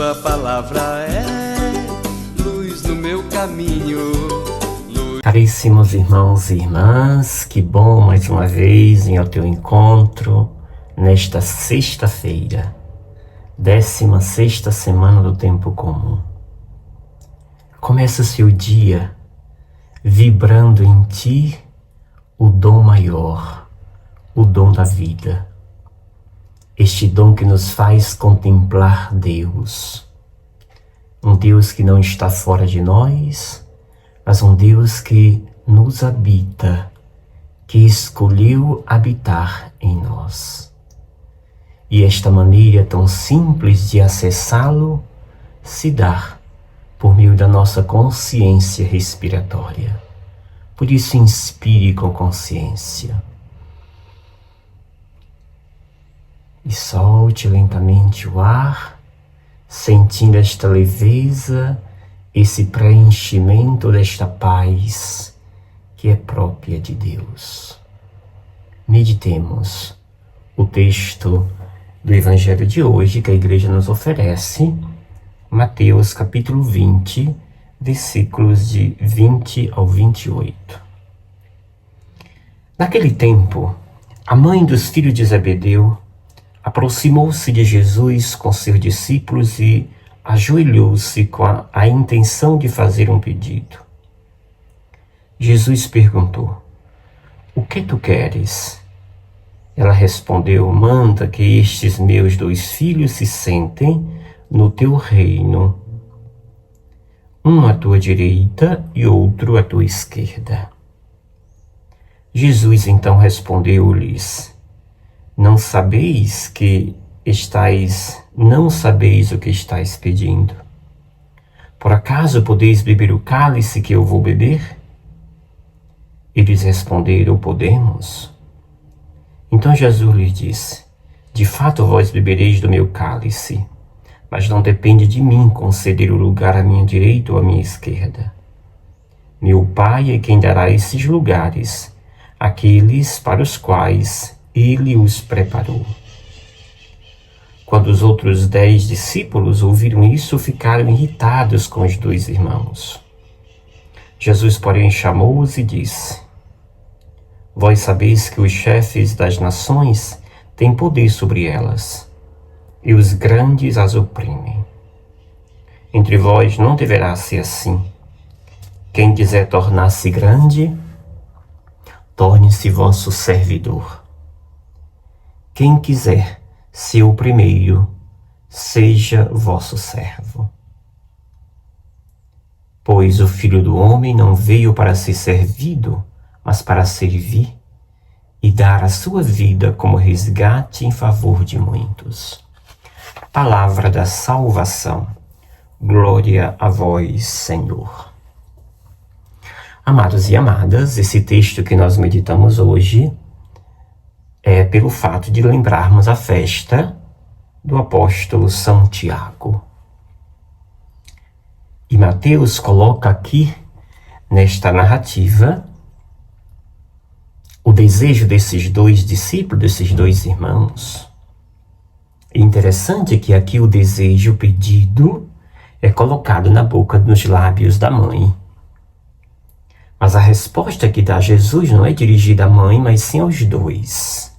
Tua palavra é luz no meu caminho. Caríssimos irmãos e irmãs, que bom mais uma vez em ao teu encontro nesta sexta-feira, 16ª semana do tempo comum. Começa o seu dia vibrando em ti o dom maior, o dom da vida. Este dom que nos faz contemplar Deus. Um Deus que não está fora de nós, mas um Deus que nos habita, que escolheu habitar em nós. E esta maneira tão simples de acessá-lo se dá por meio da nossa consciência respiratória. Por isso, inspire com consciência. E solte lentamente o ar, sentindo esta leveza, esse preenchimento desta paz que é própria de Deus. Meditemos o texto do Evangelho de hoje que a Igreja nos oferece, Mateus capítulo 20, versículos de 20 ao 28. Naquele tempo, a mãe dos filhos de Zebedeu aproximou-se de Jesus com seus discípulos e ajoelhou-se com a intenção de fazer um pedido. Jesus perguntou: "O que tu queres?" Ela respondeu: "Manda que estes meus 2 filhos se sentem no teu reino, um à tua direita e outro à tua esquerda." Jesus então respondeu-lhes: Não sabeis o que estáis pedindo? Por acaso podeis beber o cálice que eu vou beber? Eles responderam: Podemos. Então Jesus lhes disse: De fato vós bebereis do meu cálice, mas não depende de mim conceder o lugar à minha direita ou à minha esquerda. Meu Pai é quem dará esses lugares, aqueles para os quais Ele os preparou. Quando os outros 10 discípulos ouviram isso, ficaram irritados com os 2 irmãos. Jesus, porém, chamou-os e disse: Vós sabeis que os chefes das nações têm poder sobre elas, e os grandes as oprimem. Entre vós não deverá ser assim. Quem quiser tornar-se grande, torne-se vosso servidor. Quem quiser ser o primeiro, seja vosso servo. Pois o Filho do Homem não veio para ser servido, mas para servir e dar a sua vida como resgate em favor de muitos. Palavra da salvação. Glória a vós, Senhor. Amados e amadas, esse texto que nós meditamos hoje é pelo fato de lembrarmos a festa do apóstolo São Tiago. E Mateus coloca aqui, nesta narrativa, o desejo desses 2 discípulos, desses 2 irmãos. É interessante que aqui o desejo, o pedido, é colocado na boca, nos lábios da mãe. Mas a resposta que dá Jesus não é dirigida à mãe, mas sim aos 2.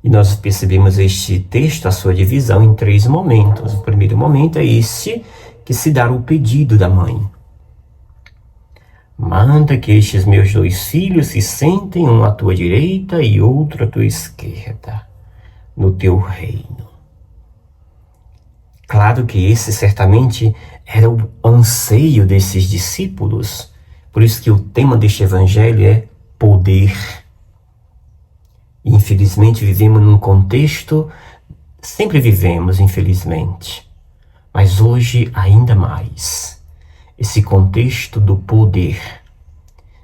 E nós percebemos este texto, a sua divisão em 3 momentos. O primeiro momento é este que se dá o pedido da mãe. Manda que estes meus 2 filhos se sentem, um à tua direita e outro à tua esquerda, no teu reino. Claro que esse certamente era o anseio desses discípulos. Por isso que o tema deste evangelho é poder. Infelizmente vivemos num contexto, sempre vivemos, infelizmente, mas hoje ainda mais, esse contexto do poder,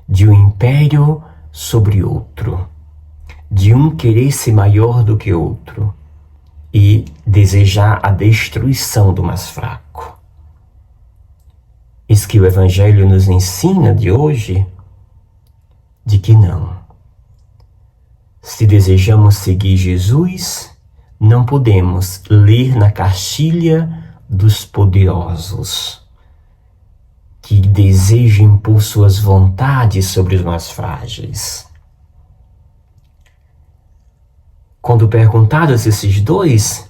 de um império sobre outro, de um querer ser maior do que outro e desejar a destruição do mais fraco. Isso que o Evangelho nos ensina de hoje, de que não. Se desejamos seguir Jesus, não podemos ler na cartilha dos poderosos que desejam impor suas vontades sobre os mais frágeis. Quando perguntados esses dois,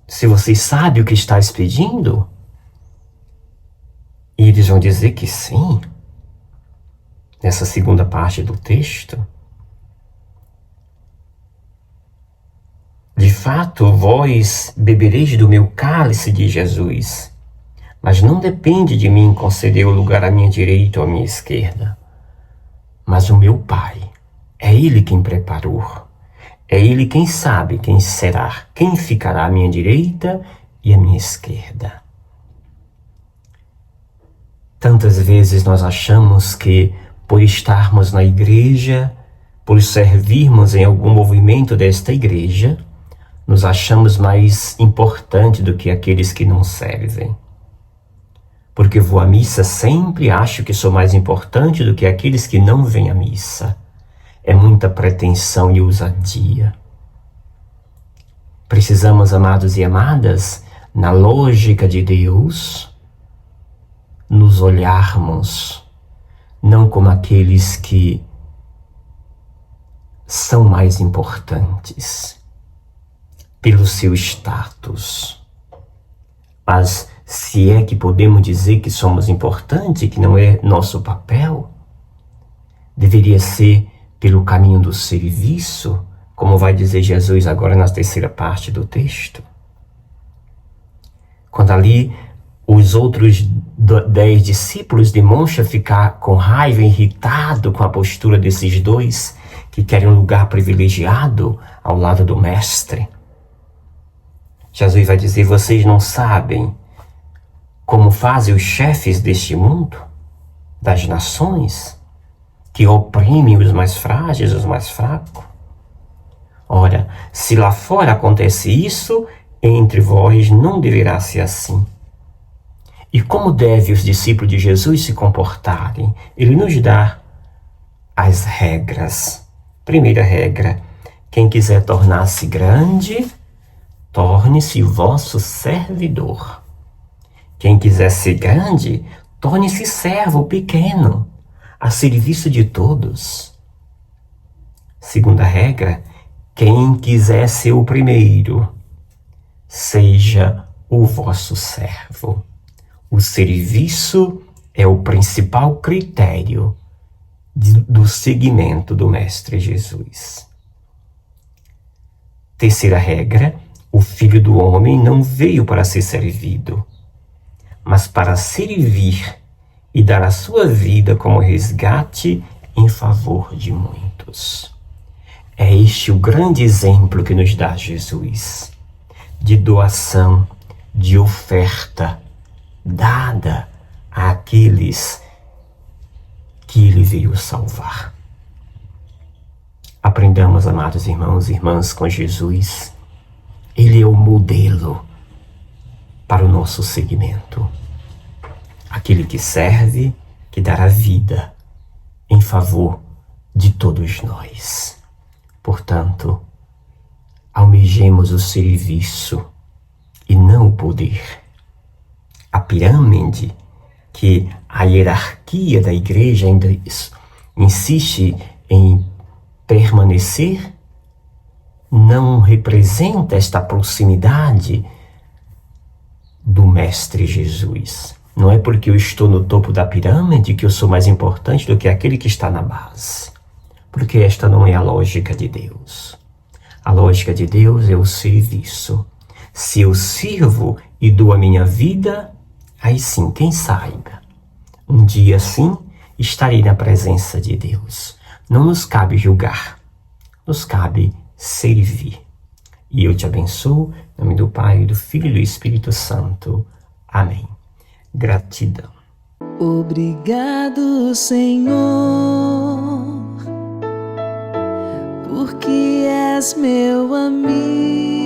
se vocês sabem o que estás pedindo, e eles vão dizer que sim, nessa segunda parte do texto. De fato, vós bebereis do meu cálice, diz Jesus, mas não depende de mim conceder o lugar à minha direita ou à minha esquerda, mas o meu Pai, é Ele quem preparou, é Ele quem sabe quem será, quem ficará à minha direita e à minha esquerda. Tantas vezes nós achamos que, por estarmos na igreja, por servirmos em algum movimento desta igreja, nos achamos mais importantes do que aqueles que não servem. Porque vou à missa sempre acho que sou mais importante do que aqueles que não vêm à missa. É muita pretensão e ousadia. Precisamos, amados e amadas, na lógica de Deus, nos olharmos não como aqueles que são mais importantes pelo seu status, mas se é que podemos dizer que somos importantes, que não é nosso papel, deveria ser pelo caminho do serviço, como vai dizer Jesus agora na terceira parte do texto. Quando ali os outros 10 discípulos demonstram ficar com raiva, irritado com a postura desses dois que querem um lugar privilegiado ao lado do mestre. Jesus vai dizer, vocês não sabem como fazem os chefes deste mundo, das nações, que oprimem os mais frágeis, os mais fracos? Ora, se lá fora acontece isso, entre vós não deverá ser assim. E como devem os discípulos de Jesus se comportarem? Ele nos dá as regras. Primeira regra, quem quiser tornar-se grande, torne-se vosso servidor. Quem quiser ser grande, torne-se servo pequeno, a serviço de todos. Segunda regra, quem quiser ser o primeiro, seja o vosso servo. O serviço é o principal critério do seguimento do Mestre Jesus. Terceira regra, o Filho do Homem não veio para ser servido, mas para servir e dar a sua vida como resgate em favor de muitos. É este o grande exemplo que nos dá Jesus, de doação, de oferta, dada àqueles que Ele veio salvar. Aprendamos, amados irmãos e irmãs, com Jesus. Ele é o modelo para o nosso seguimento. Aquele que serve, que dará vida em favor de todos nós. Portanto, almejemos o serviço e não o poder. A pirâmide, que a hierarquia da igreja ainda insiste em permanecer, não representa esta proximidade do Mestre Jesus. Não é porque eu estou no topo da pirâmide que eu sou mais importante do que aquele que está na base. Porque esta não é a lógica de Deus. A lógica de Deus é o serviço. Se eu sirvo e dou a minha vida, aí sim, quem saiba, um dia sim estarei na presença de Deus. Não nos cabe julgar, nos cabe servir. E eu te abençoo, em nome do Pai, do Filho e do Espírito Santo. Amém. Gratidão. Obrigado, Senhor, porque és meu amigo.